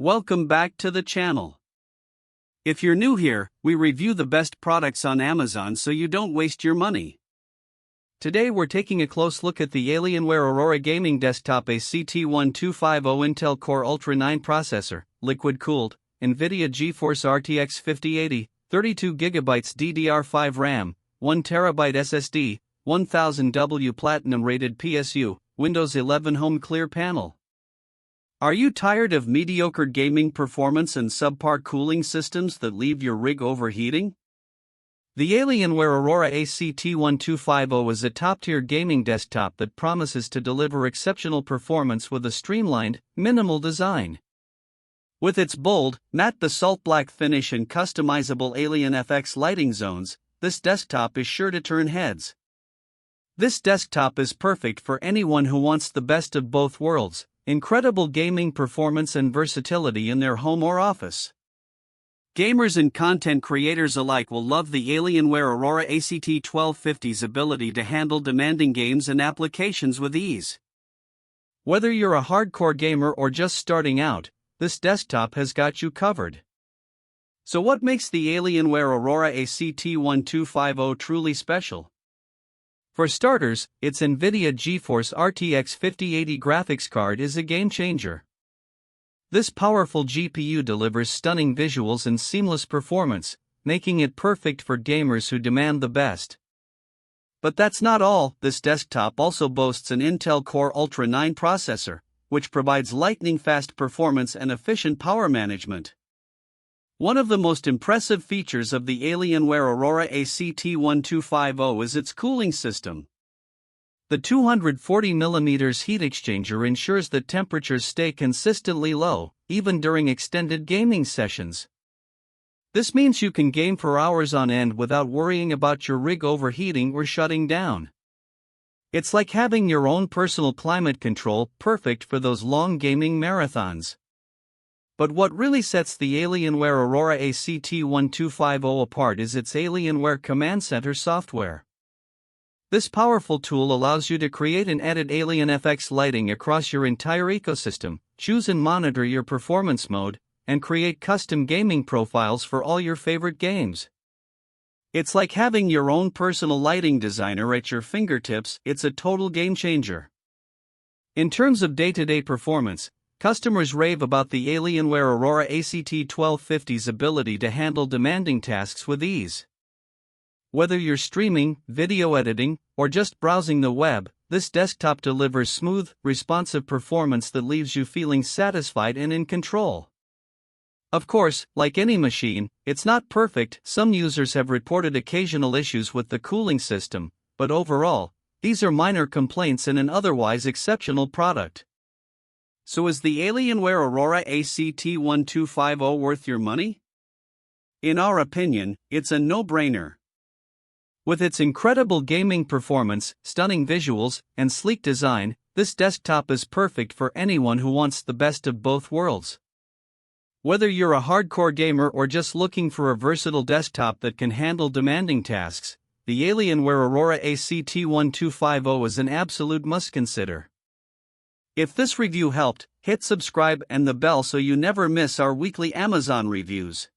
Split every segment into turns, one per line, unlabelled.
Welcome back to the channel. If you're new here, we review the best products on Amazon so you don't waste your money. Today we're taking a close look at the Alienware Aurora Gaming Desktop ACT1250 Intel Core Ultra 9 processor, liquid-cooled, NVIDIA GeForce RTX 5080, 32GB DDR5 RAM, 1TB SSD, 1000W Platinum-rated PSU, Windows 11 Home Clear Panel. Are you tired of mediocre gaming performance and subpar cooling systems that leave your rig overheating? The Alienware Aurora ACT1250 is a top-tier gaming desktop that promises to deliver exceptional performance with a streamlined, minimal design. With its bold, matte basalt black finish and customizable Alien FX lighting zones, this desktop is sure to turn heads. This desktop is perfect for anyone who wants the best of both worlds: incredible gaming performance and versatility in their home or office. Gamers and content creators alike will love the Alienware Aurora ACT1250's ability to handle demanding games and applications with ease. Whether you're a hardcore gamer or just starting out, this desktop has got you covered. So what makes the Alienware Aurora ACT1250 truly special? For starters, its NVIDIA GeForce RTX 5080 graphics card is a game-changer. This powerful GPU delivers stunning visuals and seamless performance, making it perfect for gamers who demand the best. But that's not all. This desktop also boasts an Intel Core Ultra 9 processor, which provides lightning-fast performance and efficient power management. One of the most impressive features of the Alienware Aurora ACT1250 is its cooling system. The 240mm heat exchanger ensures that temperatures stay consistently low, even during extended gaming sessions. This means you can game for hours on end without worrying about your rig overheating or shutting down. It's like having your own personal climate control, perfect for those long gaming marathons. But what really sets the Alienware Aurora ACT1250 apart is its Alienware Command Center software. This powerful tool allows you to create and edit Alien FX lighting across your entire ecosystem, choose and monitor your performance mode, and create custom gaming profiles for all your favorite games. It's like having your own personal lighting designer at your fingertips. It's a total game changer. In terms of day-to-day performance, customers rave about the Alienware Aurora ACT1250's ability to handle demanding tasks with ease. Whether you're streaming, video editing, or just browsing the web, this desktop delivers smooth, responsive performance that leaves you feeling satisfied and in control. Of course, like any machine, it's not perfect. Some users have reported occasional issues with the cooling system, but overall, these are minor complaints in an otherwise exceptional product. So is the Alienware Aurora ACT1250 worth your money? In our opinion, it's a no-brainer. With its incredible gaming performance, stunning visuals, and sleek design, this desktop is perfect for anyone who wants the best of both worlds. Whether you're a hardcore gamer or just looking for a versatile desktop that can handle demanding tasks, the Alienware Aurora ACT1250 is an absolute must-consider. If this review helped, hit subscribe and the bell so you never miss our weekly Amazon reviews.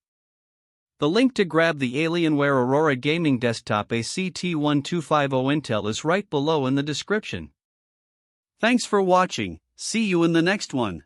The link to grab the Alienware Aurora Gaming Desktop ACT1250 Intel is right below in the description. Thanks for watching. See you in the next one.